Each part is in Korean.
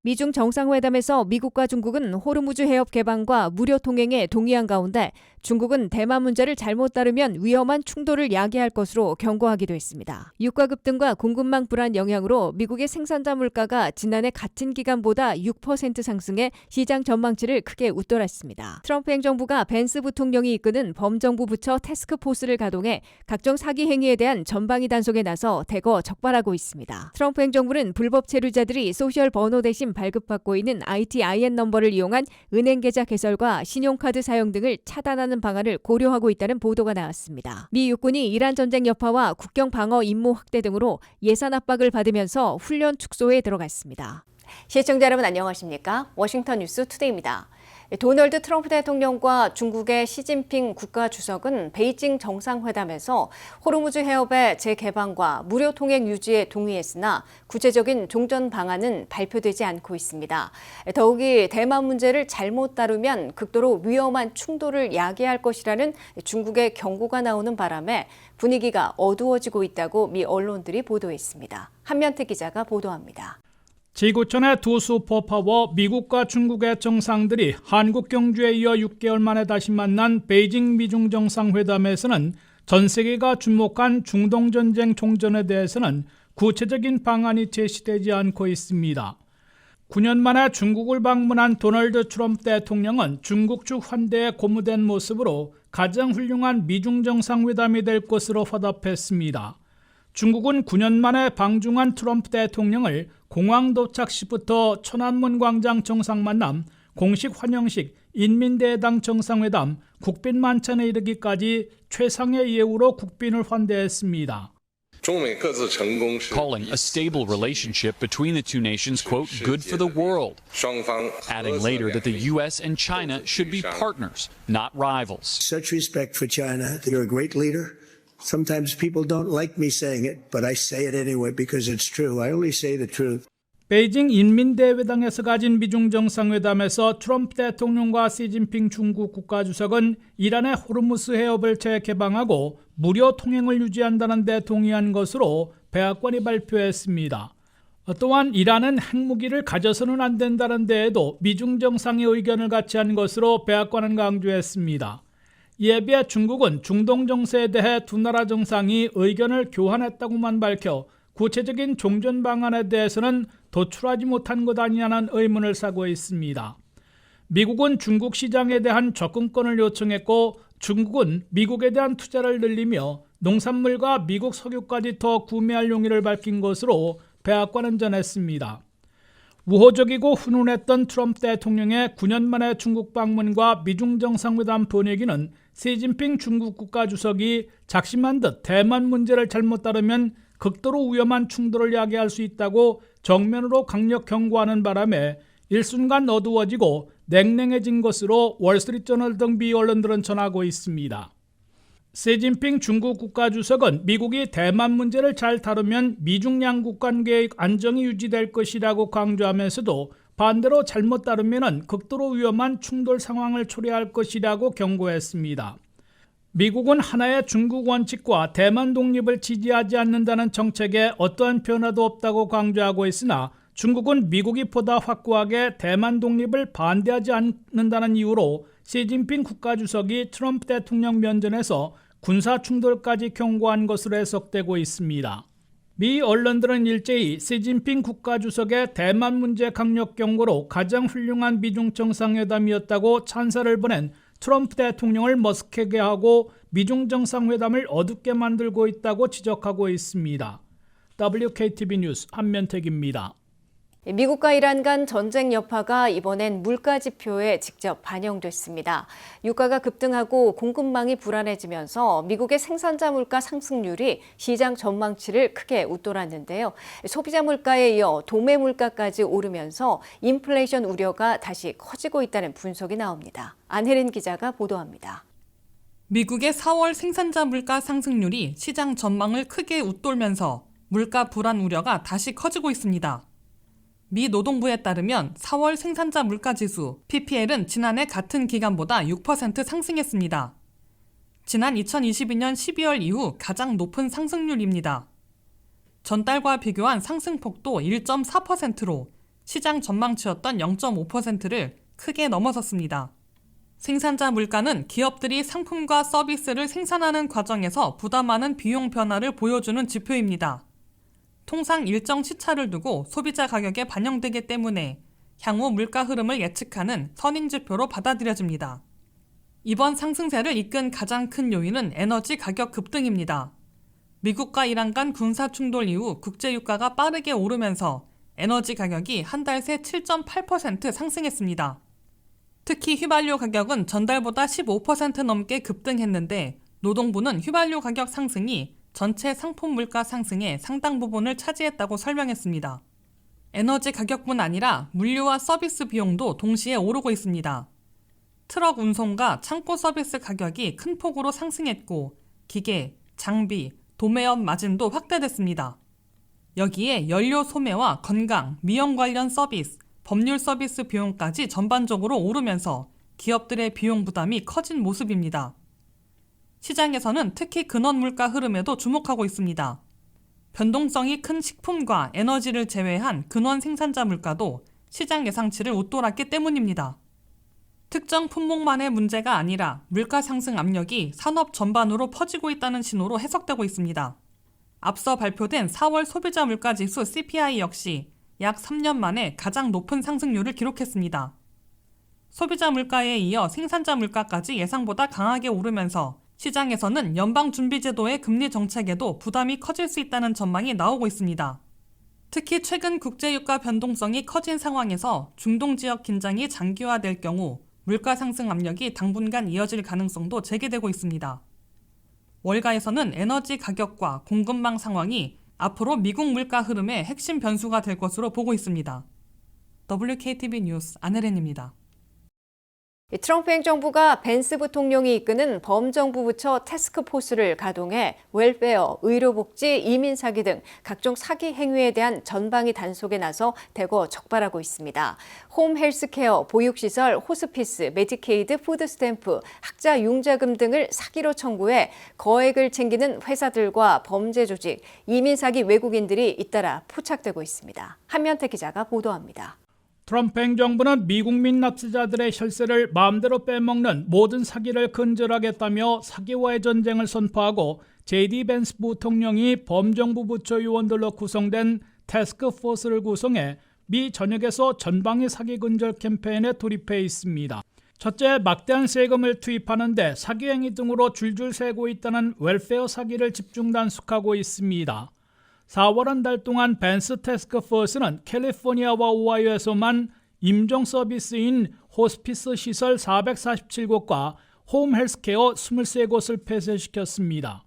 미중 정상회담에서 미국과 중국은 호르무즈 해협 개방과 무료 통행에 동의한 가운데 중국은 대만 문제를 잘못 다루면 위험한 충돌을 야기할 것으로 경고하기도 했습니다. 유가 급등과 공급망 불안 영향으로 미국의 생산자 물가가 지난해 같은 기간보다 6% 상승해 시장 전망치를 크게 웃돌았습니다. 트럼프 행정부가 벤스 부통령이 이끄는 범정부 부처 태스크포스를 가동해 각종 사기 행위에 대한 전방위 단속에 나서 대거 적발하고 있습니다. 트럼프 행정부는 불법 체류자들이 소셜 번호 대신 발급받고 있는 ITIN 넘버를 이용한 은행 계좌 개설과 신용카드 사용 등을 차단하는 방안을 고려하고 있다는 보도가 나왔습니다. 미 육군이 이란 전쟁 여파와 국경 방어 임무 확대 등으로 예산 압박을 받으면서 훈련 축소에 들어갔습니다. 시청자 여러분 안녕하십니까? 워싱턴 뉴스 투데이입니다. 도널드 트럼프 대통령과 중국의 시진핑 국가주석은 베이징 정상회담에서 호르무즈 해협의 재개방과 무료 통행 유지에 동의했으나 구체적인 종전 방안은 발표되지 않고 있습니다. 더욱이 대만 문제를 잘못 다루면 극도로 위험한 충돌을 야기할 것이라는 중국의 경고가 나오는 바람에 분위기가 어두워지고 있다고 미 언론들이 보도했습니다. 한면태 기자가 보도합니다. 지구촌의 두 슈퍼파워 미국과 중국의 정상들이 한국 경주에 이어 6개월 만에 다시 만난 베이징 미중 정상회담에서는 전 세계가 주목한 중동전쟁 종전에 대해서는 구체적인 방안이 제시되지 않고 있습니다. 9년 만에 중국을 방문한 도널드 트럼프 대통령은 중국 측 환대에 고무된 모습으로 가장 훌륭한 미중 정상회담이 될 것으로 화답했습니다. 중국은 9년 만에 방중한 트럼프 대통령을 공항 도착 시부터 천안문 광장 정상만남, 공식 환영식, 인민대당 정상회담, 국빈 만찬에 이르기까지 최상의 예우로 국빈을 환대했습니다. Calling a stable relationship between the two nations, quote, good for the world, adding later that the U.S. and China should be partners, not rivals. Such respect for China. You're a great leader. Sometimes people don't like me saying it, but I say it anyway because it's true. I only say the truth. 베이징 인민대회당에서 가진 미중 정상회담에서 트럼프 대통령과 시진핑 중국 국가주석은 이란의 호르무즈 해협을 재개방하고 무료 통행을 유지한다는 데 동의한 것으로 백악관이 발표했습니다. 또한 이란은 핵무기를 가져서는 안 된다는 데에도 미중 정상의 의견을 같이 한 것으로 백악관은 강조했습니다. 이에 비해 중국은 중동 정세에 대해 두 나라 정상이 의견을 교환했다고만 밝혀 구체적인 종전 방안에 대해서는 도출하지 못한 것 아니냐는 의문을 사고 있습니다. 미국은 중국 시장에 대한 접근권을 요청했고 중국은 미국에 대한 투자를 늘리며 농산물과 미국 석유까지 더 구매할 용의를 밝힌 것으로 백악관은 전했습니다. 우호적이고 훈훈했던 트럼프 대통령의 9년 만에 중국 방문과 미중 정상회담 분위기는 시진핑 중국 국가주석이 작심한 듯 대만 문제를 잘못 다루면 극도로 위험한 충돌을 야기할 수 있다고 정면으로 강력 경고하는 바람에 일순간 어두워지고 냉랭해진 것으로 월스트리트저널 등 미 언론들은 전하고 있습니다. 시진핑 중국 국가주석은 미국이 대만 문제를 잘 다루면 미중 양국 관계의 안정이 유지될 것이라고 강조하면서도 반대로 잘못 다루면 극도로 위험한 충돌 상황을 초래할 것이라고 경고했습니다. 미국은 하나의 중국 원칙과 대만 독립을 지지하지 않는다는 정책에 어떠한 변화도 없다고 강조하고 있으나 중국은 미국이 보다 확고하게 대만 독립을 반대하지 않는다는 이유로 시진핑 국가주석이 트럼프 대통령 면전에서 군사 충돌까지 경고한 것으로 해석되고 있습니다. 미 언론들은 일제히 시진핑 국가주석의 대만 문제 강력 경고로 가장 훌륭한 미중 정상회담이었다고 찬사를 보낸 트럼프 대통령을 머쓱하게 하고 미중 정상회담을 어둡게 만들고 있다고 지적하고 있습니다. WKTV 뉴스 한면택입니다. 미국과 이란 간 전쟁 여파가 이번엔 물가 지표에 직접 반영됐습니다. 유가가 급등하고 공급망이 불안해지면서 미국의 생산자 물가 상승률이 시장 전망치를 크게 웃돌았는데요. 소비자 물가에 이어 도매 물가까지 오르면서 인플레이션 우려가 다시 커지고 있다는 분석이 나옵니다. 안혜린 기자가 보도합니다. 미국의 4월 생산자 물가 상승률이 시장 전망을 크게 웃돌면서 물가 불안 우려가 다시 커지고 있습니다. 미 노동부에 따르면 4월 생산자 물가지수 PPL은 지난해 같은 기간보다 6% 상승했습니다. 지난 2022년 12월 이후 가장 높은 상승률입니다. 전달과 비교한 상승폭도 1.4%로 시장 전망치였던 0.5%를 크게 넘어섰습니다. 생산자 물가는 기업들이 상품과 서비스를 생산하는 과정에서 부담하는 비용 변화를 보여주는 지표입니다. 통상 일정 시차를 두고 소비자 가격에 반영되기 때문에 향후 물가 흐름을 예측하는 선행지표로 받아들여집니다. 이번 상승세를 이끈 가장 큰 요인은 에너지 가격 급등입니다. 미국과 이란 간 군사 충돌 이후 국제유가가 빠르게 오르면서 에너지 가격이 한 달 새 7.8% 상승했습니다. 특히 휘발유 가격은 전달보다 15% 넘게 급등했는데 노동부는 휘발유 가격 상승이 전체 상품 물가 상승의 상당 부분을 차지했다고 설명했습니다. 에너지 가격뿐 아니라 물류와 서비스 비용도 동시에 오르고 있습니다. 트럭 운송과 창고 서비스 가격이 큰 폭으로 상승했고 기계, 장비, 도매업 마진도 확대됐습니다. 여기에 연료 소매와 건강, 미용 관련 서비스, 법률 서비스 비용까지 전반적으로 오르면서 기업들의 비용 부담이 커진 모습입니다. 시장에서는 특히 근원 물가 흐름에도 주목하고 있습니다. 변동성이 큰 식품과 에너지를 제외한 근원 생산자 물가도 시장 예상치를 웃돌았기 때문입니다. 특정 품목만의 문제가 아니라 물가 상승 압력이 산업 전반으로 퍼지고 있다는 신호로 해석되고 있습니다. 앞서 발표된 4월 소비자 물가지수 CPI 역시 약 3년 만에 가장 높은 상승률을 기록했습니다. 소비자 물가에 이어 생산자 물가까지 예상보다 강하게 오르면서 시장에서는 연방준비제도의 금리 정책에도 부담이 커질 수 있다는 전망이 나오고 있습니다. 특히 최근 국제유가 변동성이 커진 상황에서 중동 지역 긴장이 장기화될 경우 물가 상승 압력이 당분간 이어질 가능성도 제기되고 있습니다. 월가에서는 에너지 가격과 공급망 상황이 앞으로 미국 물가 흐름의 핵심 변수가 될 것으로 보고 있습니다. WKTV 뉴스 안혜린입니다. 트럼프 행정부가 벤스 부통령이 이끄는 범정부 부처 태스크포스를 가동해 웰페어, 의료복지, 이민사기 등 각종 사기 행위에 대한 전방위 단속에 나서 대거 적발하고 있습니다. 홈 헬스케어, 보육시설, 호스피스, 메디케이드, 푸드스탬프, 학자 융자금 등을 사기로 청구해 거액을 챙기는 회사들과 범죄 조직, 이민사기 외국인들이 잇따라 포착되고 있습니다. 한면태 기자가 보도합니다. 트럼프 행정부는 미국민 납세자들의 혈세를 마음대로 빼먹는 모든 사기를 근절하겠다며 사기와의 전쟁을 선포하고 JD 벤스 부통령이 범정부 부처 요원들로 구성된 태스크포스를 구성해 미 전역에서 전방위 사기 근절 캠페인에 돌입해 있습니다. 첫째, 막대한 세금을 투입하는데 사기 행위 등으로 줄줄 새고 있다는 웰페어 사기를 집중 단속하고 있습니다. 4월 한 달 동안 벤스 태스크포스는 캘리포니아와 오하이오에서만 임종 서비스인 호스피스 시설 447곳과 홈 헬스케어 23곳을 폐쇄시켰습니다.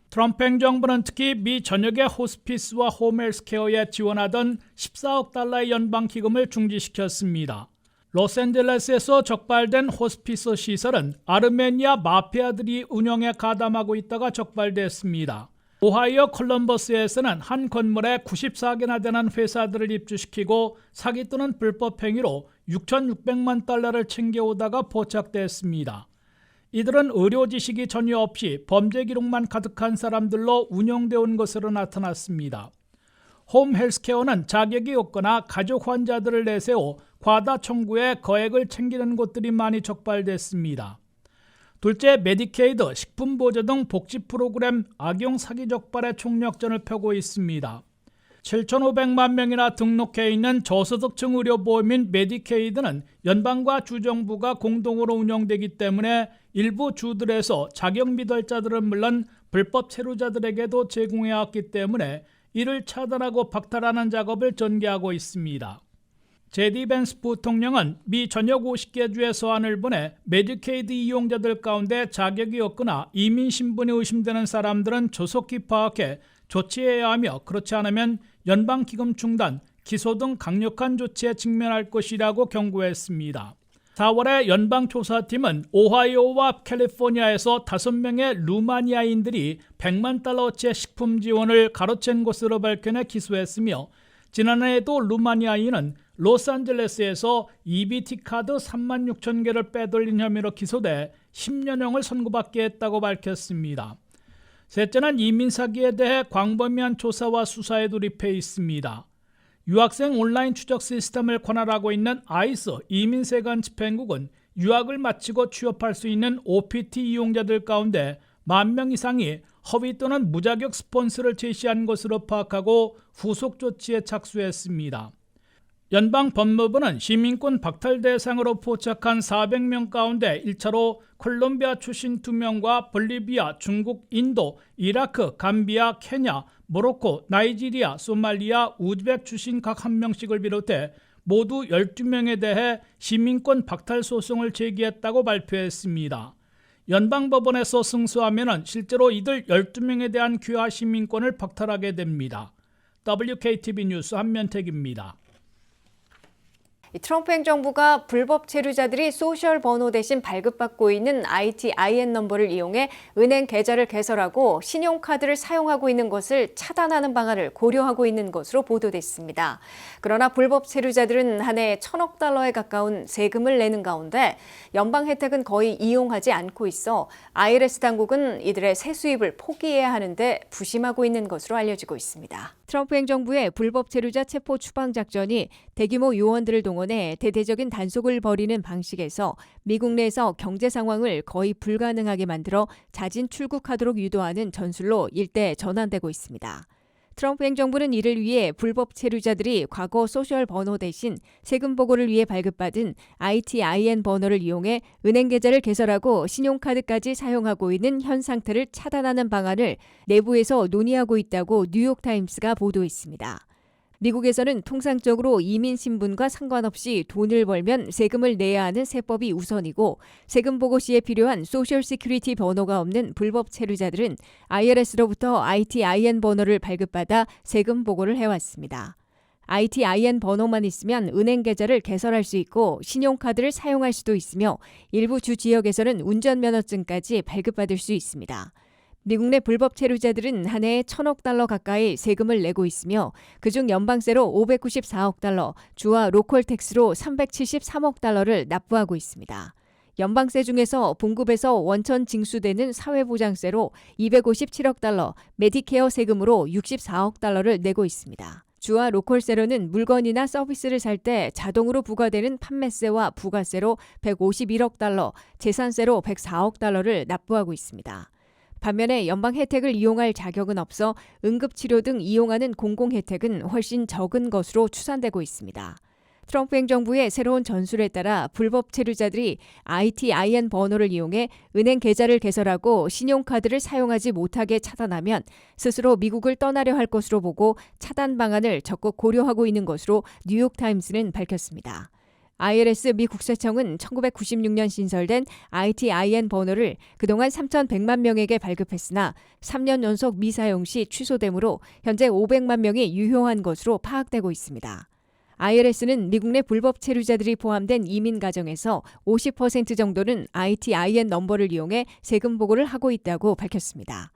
트럼프 행정부는 특히 미 전역의 호스피스와 홈 헬스케어에 지원하던 14억 달러의 연방 기금을 중지시켰습니다. 로스앤젤레스에서 적발된 호스피스 시설은 아르메니아 마피아들이 운영에 가담하고 있다가 적발됐습니다. 오하이오 콜럼버스에서는 한 건물에 94개나 되는 회사들을 입주시키고 사기 또는 불법 행위로 6,600만 달러를 챙겨오다가 포착됐습니다. 이들은 의료 지식이 전혀 없이 범죄 기록만 가득한 사람들로 운영되어 온 것으로 나타났습니다. 홈 헬스케어는 자격이 없거나 가족 환자들을 내세워 과다 청구에 거액을 챙기는 곳들이 많이 적발됐습니다. 둘째, 메디케이드, 식품보조 등 복지 프로그램 악용 사기 적발의 총력전을 펴고 있습니다. 7,500만 명이나 등록해 있는 저소득층 의료보험인 메디케이드는 연방과 주정부가 공동으로 운영되기 때문에 일부 주들에서 자격 미달자들은 물론 불법 체류자들에게도 제공해왔기 때문에 이를 차단하고 박탈하는 작업을 전개하고 있습니다. 제디 벤스 부통령은 미 전역 50개 주에 서한을 보내 메디케이드 이용자들 가운데 자격이 없거나 이민 신분이 의심되는 사람들은 조속히 파악해 조치해야 하며 그렇지 않으면 연방기금 중단, 기소 등 강력한 조치에 직면할 것이라고 경고했습니다. 4월에 연방조사팀은 오하이오와 캘리포니아에서 5명의 루마니아인들이 100만 달러어치의 식품 지원을 가로챈 것으로 밝혀내 기소했으며 지난해에도 루마니아인은 로스앤젤레스에서 EBT 카드 3만 6천 개를 빼돌린 혐의로 기소돼 10년형을 선고받게 했다고 밝혔습니다. 셋째는 이민 사기에 대해 광범위한 조사와 수사에 돌입해 있습니다. 유학생 온라인 추적 시스템을 관할하고 있는 아이스 이민세관 집행국은 유학을 마치고 취업할 수 있는 OPT 이용자들 가운데 10,000명 이상이 허위 또는 무자격 스폰서를 제시한 것으로 파악하고 후속 조치에 착수했습니다. 연방법무부는 시민권 박탈 대상으로 포착한 400명 가운데 1차로 콜롬비아 출신 2명과 볼리비아, 중국, 인도, 이라크, 감비아, 케냐, 모로코, 나이지리아, 소말리아, 우즈벡 출신 각 1명씩을 비롯해 모두 12명에 대해 시민권 박탈 소송을 제기했다고 발표했습니다. 연방법원에서 승소하면 실제로 이들 12명에 대한 귀화 시민권을 박탈하게 됩니다. WKTV 뉴스 한면택입니다. 트럼프 행정부가 불법 체류자들이 소셜 번호 대신 발급받고 있는 ITIN 넘버를 이용해 은행 계좌를 개설하고 신용카드를 사용하고 있는 것을 차단하는 방안을 고려하고 있는 것으로 보도됐습니다. 그러나 불법 체류자들은 한 해 1,000억 달러에 가까운 세금을 내는 가운데 연방 혜택은 거의 이용하지 않고 있어 IRS 당국은 이들의 세수입을 포기해야 하는데 부심하고 있는 것으로 알려지고 있습니다. 트럼프 행정부의 불법 체류자 체포 추방 작전이 대규모 요원들을 동원해 대대적인 단속을 벌이는 방식에서 미국 내에서 경제 상황을 거의 불가능하게 만들어 자진 출국하도록 유도하는 전술로 일대 전환되고 있습니다. 트럼프 행정부는 이를 위해 불법 체류자들이 과거 소셜 번호 대신 세금 보고를 위해 발급받은 ITIN 번호를 이용해 은행 계좌를 개설하고 신용카드까지 사용하고 있는 현 상태를 차단하는 방안을 내부에서 논의하고 있다고 뉴욕타임스가 보도했습니다. 미국에서는 통상적으로 이민 신분과 상관없이 돈을 벌면 세금을 내야 하는 세법이 우선이고 세금 보고 시에 필요한 소셜 시큐리티 번호가 없는 불법 체류자들은 IRS로부터 ITIN 번호를 발급받아 세금 보고를 해왔습니다. ITIN 번호만 있으면 은행 계좌를 개설할 수 있고 신용카드를 사용할 수도 있으며 일부 주 지역에서는 운전면허증까지 발급받을 수 있습니다. 미국 내 불법 체류자들은 한 해에 1,000억 달러 가까이 세금을 내고 있으며 그중 연방세로 594억 달러, 주와 로컬 텍스로 373억 달러를 납부하고 있습니다. 연방세 중에서 봉급에서 원천 징수되는 사회보장세로 257억 달러, 메디케어 세금으로 64억 달러를 내고 있습니다. 주와 로컬세로는 물건이나 서비스를 살 때 자동으로 부과되는 판매세와 부가세로 151억 달러, 재산세로 104억 달러를 납부하고 있습니다. 반면에 연방 혜택을 이용할 자격은 없어 응급치료 등 이용하는 공공 혜택은 훨씬 적은 것으로 추산되고 있습니다. 트럼프 행정부의 새로운 전술에 따라 불법 체류자들이 ITIN 번호를 이용해 은행 계좌를 개설하고 신용카드를 사용하지 못하게 차단하면 스스로 미국을 떠나려 할 것으로 보고 차단 방안을 적극 고려하고 있는 것으로 뉴욕타임스는 밝혔습니다. IRS 미 국세청은 1996년 신설된 ITIN 번호를 그동안 3,100만 명에게 발급했으나 3년 연속 미사용 시 취소되므로 현재 500만 명이 유효한 것으로 파악되고 있습니다. IRS는 미국 내 불법 체류자들이 포함된 이민 가정에서 50% 정도는 ITIN 넘버를 이용해 세금 보고를 하고 있다고 밝혔습니다.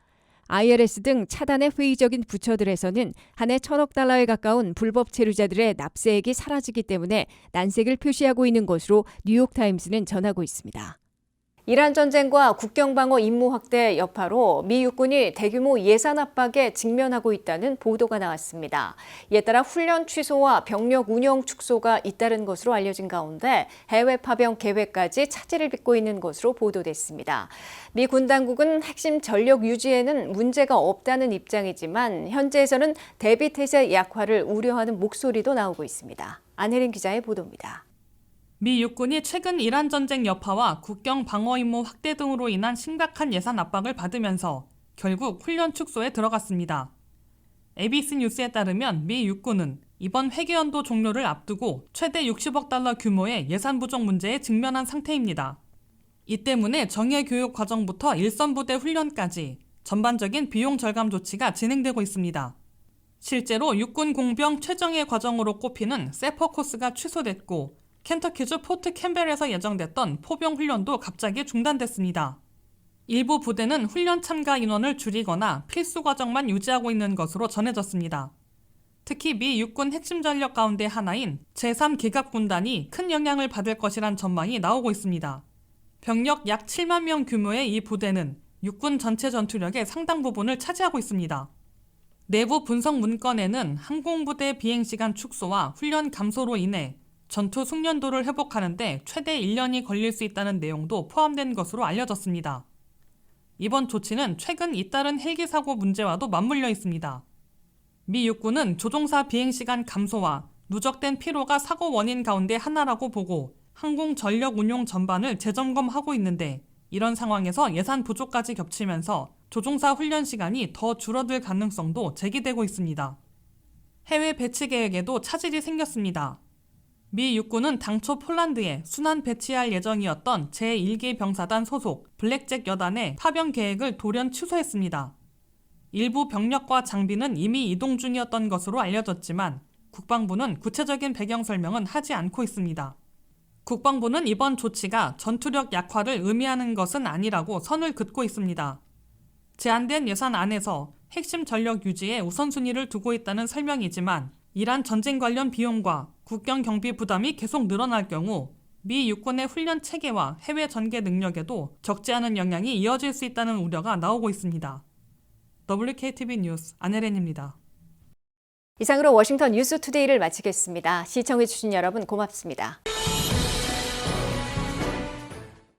IRS 등 차단의 회의적인 부처들에서는 한 해 1,000억 달러에 가까운 불법 체류자들의 납세액이 사라지기 때문에 난색을 표시하고 있는 것으로 뉴욕타임스는 전하고 있습니다. 이란 전쟁과 국경 방어 임무 확대 여파로 미 육군이 대규모 예산 압박에 직면하고 있다는 보도가 나왔습니다. 이에 따라 훈련 취소와 병력 운영 축소가 잇따른 것으로 알려진 가운데 해외 파병 계획까지 차질을 빚고 있는 것으로 보도됐습니다. 미 군 당국은 핵심 전력 유지에는 문제가 없다는 입장이지만 현재에서는 대비태세 약화를 우려하는 목소리도 나오고 있습니다. 안혜린 기자의 보도입니다. 미 육군이 최근 이란 전쟁 여파와 국경 방어 임무 확대 등으로 인한 심각한 예산 압박을 받으면서 결국 훈련 축소에 들어갔습니다. ABC 뉴스에 따르면 미 육군은 이번 회계연도 종료를 앞두고 최대 60억 달러 규모의 예산 부족 문제에 직면한 상태입니다. 이 때문에 정예 교육 과정부터 일선 부대 훈련까지 전반적인 비용 절감 조치가 진행되고 있습니다. 실제로 육군 공병 최정예 과정으로 꼽히는 세퍼 코스가 취소됐고 켄터키주 포트 캠벨에서 예정됐던 포병 훈련도 갑자기 중단됐습니다. 일부 부대는 훈련 참가 인원을 줄이거나 필수 과정만 유지하고 있는 것으로 전해졌습니다. 특히 미 육군 핵심 전력 가운데 하나인 제3기갑군단이 큰 영향을 받을 것이란 전망이 나오고 있습니다. 병력 약 7만 명 규모의 이 부대는 육군 전체 전투력의 상당 부분을 차지하고 있습니다. 내부 분석 문건에는 항공부대 비행시간 축소와 훈련 감소로 인해 전투 숙련도를 회복하는 데 최대 1년이 걸릴 수 있다는 내용도 포함된 것으로 알려졌습니다. 이번 조치는 최근 잇따른 헬기 사고 문제와도 맞물려 있습니다. 미 육군은 조종사 비행시간 감소와 누적된 피로가 사고 원인 가운데 하나라고 보고 항공 전력 운용 전반을 재점검하고 있는데 이런 상황에서 예산 부족까지 겹치면서 조종사 훈련 시간이 더 줄어들 가능성도 제기되고 있습니다. 해외 배치 계획에도 차질이 생겼습니다. 미 육군은 당초 폴란드에 순환 배치할 예정이었던 제1기 병사단 소속 블랙잭 여단의 파병 계획을 돌연 취소했습니다. 일부 병력과 장비는 이미 이동 중이었던 것으로 알려졌지만 국방부는 구체적인 배경 설명은 하지 않고 있습니다. 국방부는 이번 조치가 전투력 약화를 의미하는 것은 아니라고 선을 긋고 있습니다. 제한된 예산 안에서 핵심 전력 유지에 우선순위를 두고 있다는 설명이지만 이란 전쟁 관련 비용과 국경 경비 부담이 계속 늘어날 경우 미 육군의 훈련 체계와 해외 전개 능력에도 적지 않은 영향이 이어질 수 있다는 우려가 나오고 있습니다. WKTV 뉴스 안혜린입니다. 이상으로 워싱턴 뉴스투데이를 마치겠습니다. 시청해주신 여러분 고맙습니다.